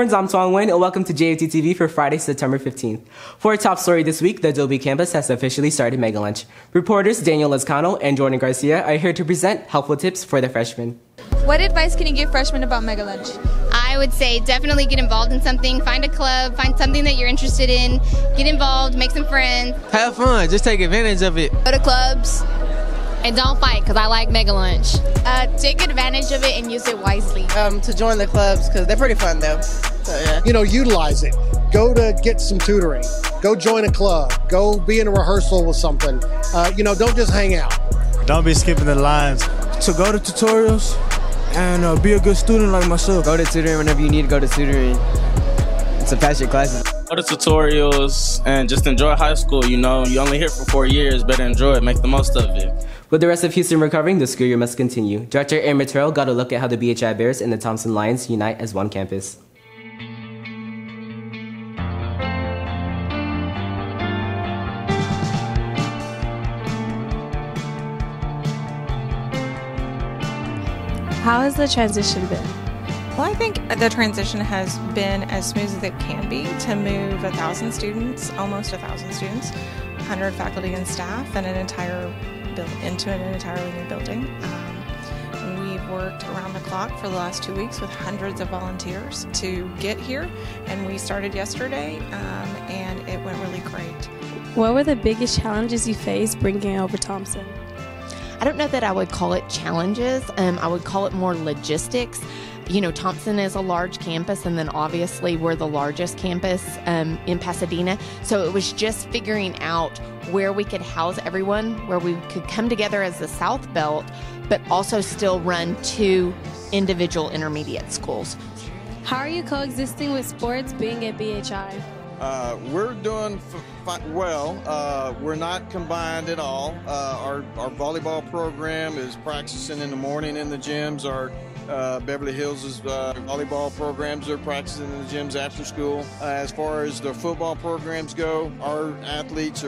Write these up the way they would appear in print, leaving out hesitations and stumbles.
Longhorns, I'm Tuan Nguyen, and welcome to JFT TV for Friday, September 15th. For our top story this week, the Adobe campus has officially started Mega Lunch. Reporters Daniel Lezcano and Jordan Garcia are here to present helpful tips for the freshmen. What advice can you give freshmen about Mega Lunch? I would say definitely get involved in something. Find a club, find something that you're interested in, get involved, make some friends. Have fun, just take advantage of it. Go to clubs. And don't fight, because I like Mega Lunch. Take advantage of it and use it wisely. To join the clubs, because they're pretty fun though. So, yeah. Utilize it. Go to get some tutoring. Go join a club. Go be in a rehearsal with something. Don't just hang out. Don't be skipping the lines. So go to tutorials and be a good student like myself. Go to tutoring whenever you need to go to tutoring. To pass your classes. Go to tutorials and just enjoy high school. You only here for 4 years. Better enjoy it. Make the most of it. With the rest of Houston recovering, the school year must continue. Director Aaron Material got a look at how the BHI Bears and the Thompson Lions unite as one campus. How has the transition been? Well, I think the transition has been as smooth as it can be to move 1,000 students, almost 1,000 students, 100 faculty and staff, and into an entirely new building. We've worked around the clock for the last 2 weeks with hundreds of volunteers to get here, and we started yesterday, and it went really great. What were the biggest challenges you faced bringing over Thompson? I don't know that I would call it challenges. I would call it more logistics. Thompson is a large campus, and then obviously we're the largest campus in Pasadena. So it was just figuring out where we could house everyone, where we could come together as the South Belt, but also still run 2 individual intermediate schools. How are you coexisting with sports being at BHI? We're doing well. We're not combined at all. Our volleyball program is practicing in the morning in the gyms. Our Beverly Hills' volleyball programs are practicing in the gyms after school. As far as the football programs go, our athletes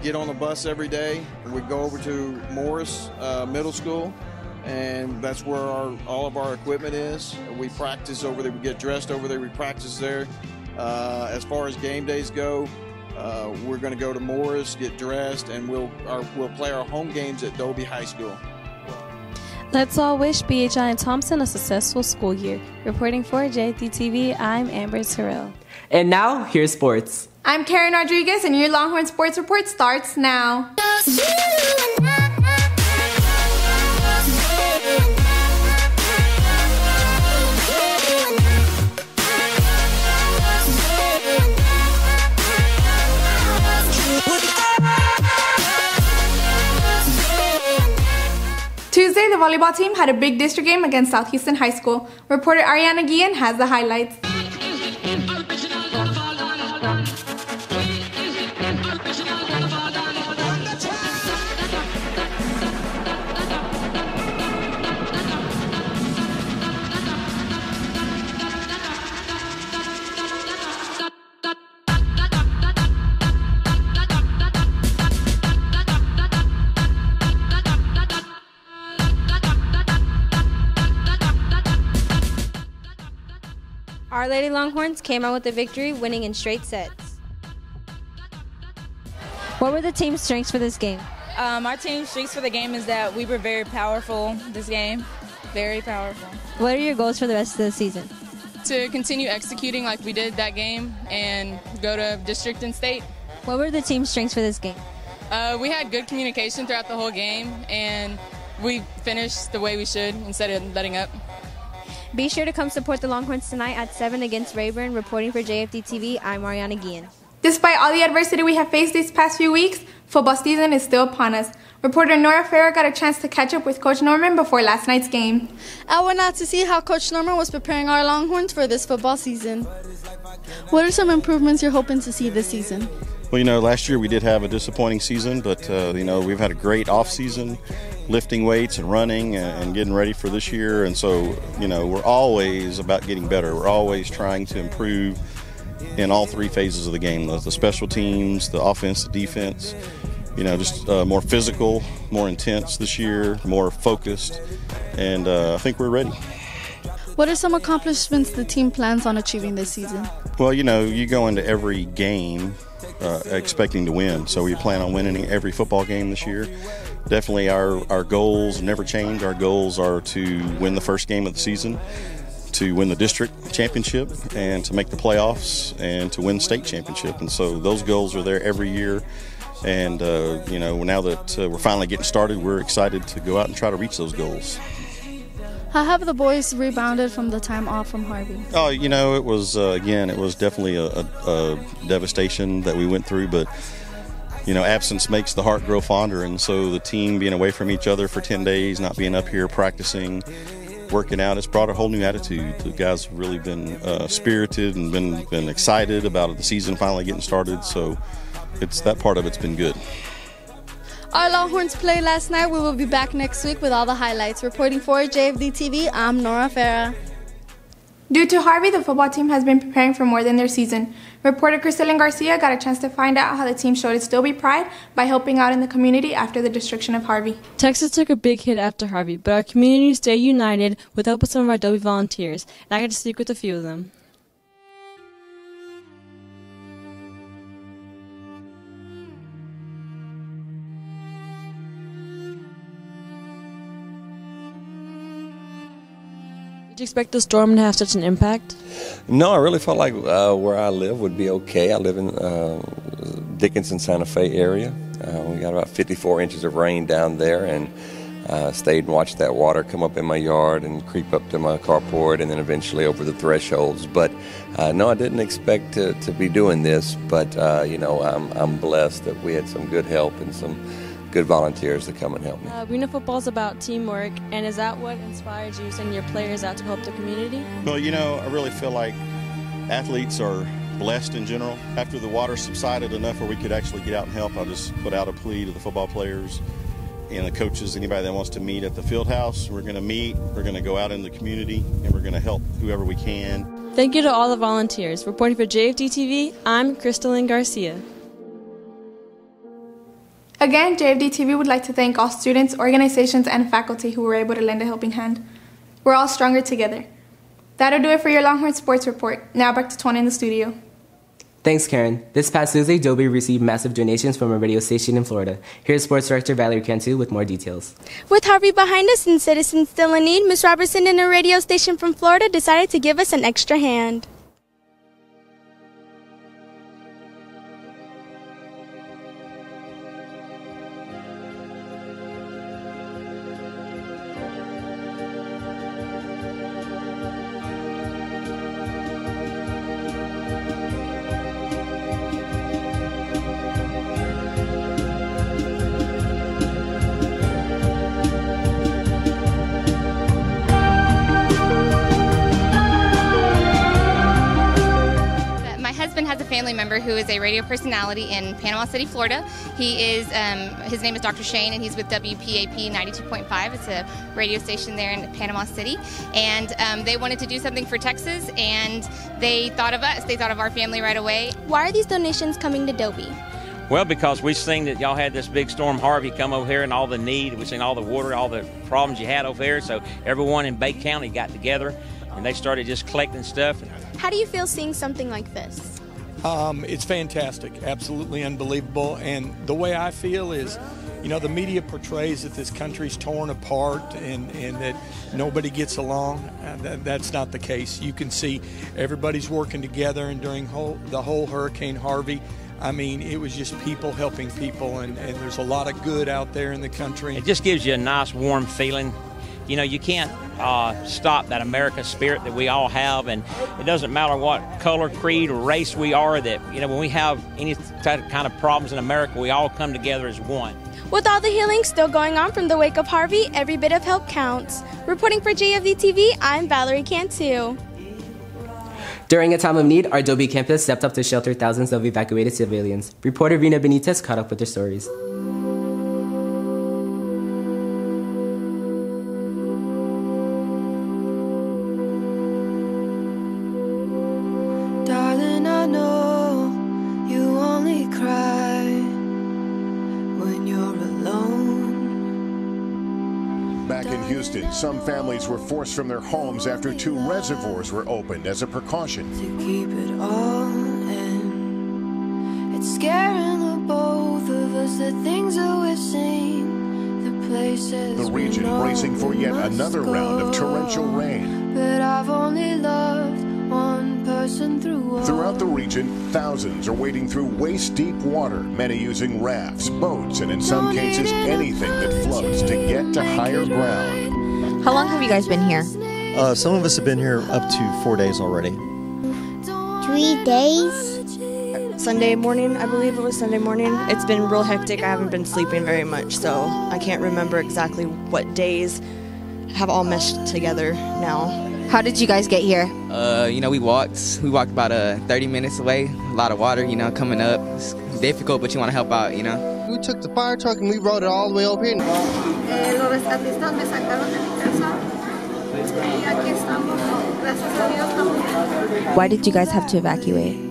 get on the bus every day. We go over to Morris Middle School, and that's where all of our equipment is. We practice over there. We get dressed over there. We practice there. As far as game days go, we're going to go to Morris, get dressed, and we'll play our home games at Dobie High School. Let's all wish BHI and Thompson a successful school year. Reporting for JFT TV, I'm Amber Terrell. And now, here's sports. I'm Karen Rodriguez, and your Longhorn Sports Report starts now. Tuesday, the volleyball team had a big district game against South Houston High School. Reporter Ariana Guillen has the highlights. Our Lady Longhorns came out with the victory, winning in straight sets. What were the team's strengths for this game? Our team's strengths for the game is that we were very powerful this game. Very powerful. What are your goals for the rest of the season? To continue executing like we did that game and go to district and state. What were the team's strengths for this game? We had good communication throughout the whole game, and we finished the way we should instead of letting up. Be sure to come support the Longhorns tonight at 7 against Rayburn. Reporting for JFT TV, I'm Ariana Guillen. Despite all the adversity we have faced these past few weeks, football season is still upon us. Reporter Nora Farrer got a chance to catch up with Coach Norman before last night's game. I went out to see how Coach Norman was preparing our Longhorns for this football season. What are some improvements you're hoping to see this season? Well, last year we did have a disappointing season, but, we've had a great off-season, lifting weights and running and getting ready for this year. And so, we're always about getting better. We're always trying to improve in all 3 phases of the game, the special teams, the offense, the defense, just more physical, more intense this year, more focused, and I think we're ready. What are some accomplishments the team plans on achieving this season? Well, you know, you go into every game expecting to win, so we plan on winning every football game this year. Definitely our goals never change. Our goals are to win the first game of the season, to win the district championship, and to make the playoffs, and to win state championship. And so those goals are there every year. And, you know, now that we're finally getting started, we're excited to go out and try to reach those goals. How have the boys rebounded from the time off from Harvey? Oh, you know, it was, again, it was definitely a devastation that we went through, but, you know, absence makes the heart grow fonder. And so the team being away from each other for 10 days, not being up here practicing, working out, it's brought a whole new attitude. The guys have really been spirited and been excited about the season finally getting started. So it's that part of it's been good. Our Longhorns played last night. We will be back next week with all the highlights. Reporting for JFD TV, I'm Nora Farah. Due to Harvey, the football team has been preparing for more than their season. Reporter Crystalline Garcia got a chance to find out how the team showed its Dobie pride by helping out in the community after the destruction of Harvey. Texas took a big hit after Harvey, but our community stayed united with the help of some of our Dobie volunteers, and I got to speak with a few of them. Did you expect the storm to have such an impact? No, I really felt like where I live would be okay. I live in Dickinson, Santa Fe area. We got about 54 inches of rain down there, and stayed and watched that water come up in my yard and creep up to my carport and then eventually over the thresholds. But no, I didn't expect to be doing this, but you know, I'm blessed that we had some good help and some good volunteers to come and help me. We know football is about teamwork, and is that what inspires you to send your players out to help the community? Well, you know, I really feel like athletes are blessed in general. After the water subsided enough where we could actually get out and help, I just put out a plea to the football players and the coaches, anybody that wants to meet at the field house. We're going to meet, we're going to go out in the community, and we're going to help whoever we can. Thank you to all the volunteers. Reporting for JFD TV, I'm Crystalline Garcia. Again, JFD TV would like to thank all students, organizations, and faculty who were able to lend a helping hand. We're all stronger together. That'll do it for your Longhorn Sports Report. Now back to Tony in the studio. Thanks, Karen. This past Tuesday, Dobie received massive donations from a radio station in Florida. Here's Sports Director Valerie Cantu with more details. With Harvey behind us and citizens still in need, Ms. Robertson and a radio station from Florida decided to give us an extra hand. Has a family member who is a radio personality in Panama City, Florida. He is, his name is Dr. Shane, and he's with WPAP 92.5. It's a radio station there in Panama City, and they wanted to do something for Texas, and they thought of us. They thought of our family right away. Why are these donations coming to Dobie? Well, because we've seen that y'all had this big storm Harvey come over here and all the need. We've seen all the water, all the problems you had over here. So everyone in Bay County got together, and they started just collecting stuff. How do you feel seeing something like this? It's fantastic, absolutely unbelievable. And the way I feel is, you know, the media portrays that this country's torn apart and that nobody gets along. That's not the case. You can see everybody's working together, and during the whole Hurricane Harvey, I mean, it was just people helping people, and there's a lot of good out there in the country. It just gives you a nice, warm feeling. You know, you can't stop that American spirit that we all have, and it doesn't matter what color, creed, or race we are, that, you know, when we have any kind of problems in America, we all come together as one. With all the healing still going on from the wake of Harvey, every bit of help counts. Reporting for JFD TV, I'm Valerie Cantu. During a time of need, our Dobie campus stepped up to shelter thousands of evacuated civilians. Reporter Rena Benitez caught up with their stories. Darling, I know you only cry when you're alone. Back in Houston, some families were forced from their homes after 2 reservoirs were opened as a precaution. To keep it all in. It's scaring the both of us, the things that we've seen, the places. The region bracing for yet another round of torrential rain. But I've only loved one person through all. Throughout the region, thousands are wading through waist-deep water, many using rafts, boats, and in some cases, anything that floats to get to higher ground. How long have you guys been here? Some of us have been here up to 4 days already. 3 days? Sunday morning, I believe it was Sunday morning. It's been real hectic. I haven't been sleeping very much, so I can't remember exactly what days have all meshed together now. How did you guys get here? We walked about 30 minutes away. A lot of water, coming up. It's difficult, but you want to help out, We took the fire truck and we brought it all the way over here. Los rescatistas me sacaron de mi casa y aquí estamos. Gracias a Dios estamos. Why did you guys have to evacuate?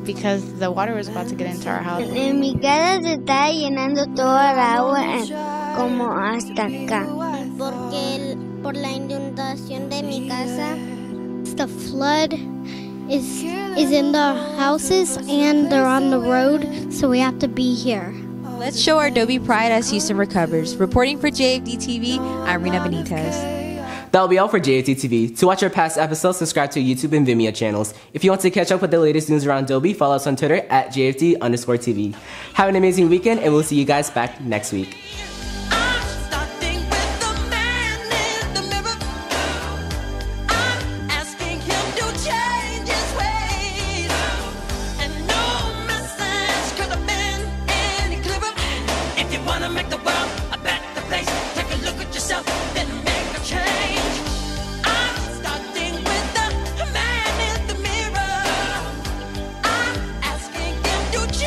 Because the water was about to get into our house. En mi casa se está llenando toda el agua como hasta acá. Por la inundación de mi casa. The flood is in the houses and they're on the road, so we have to be here. Let's show our Dobie pride as Houston recovers. Reporting for JFD TV, I'm Rena Benitez. That'll be all for JFD TV. To watch our past episodes, subscribe to our YouTube and Vimeo channels. If you want to catch up with the latest news around Dobie, follow us on Twitter at JFD_TV. Have an amazing weekend, and we'll see you guys back next week. To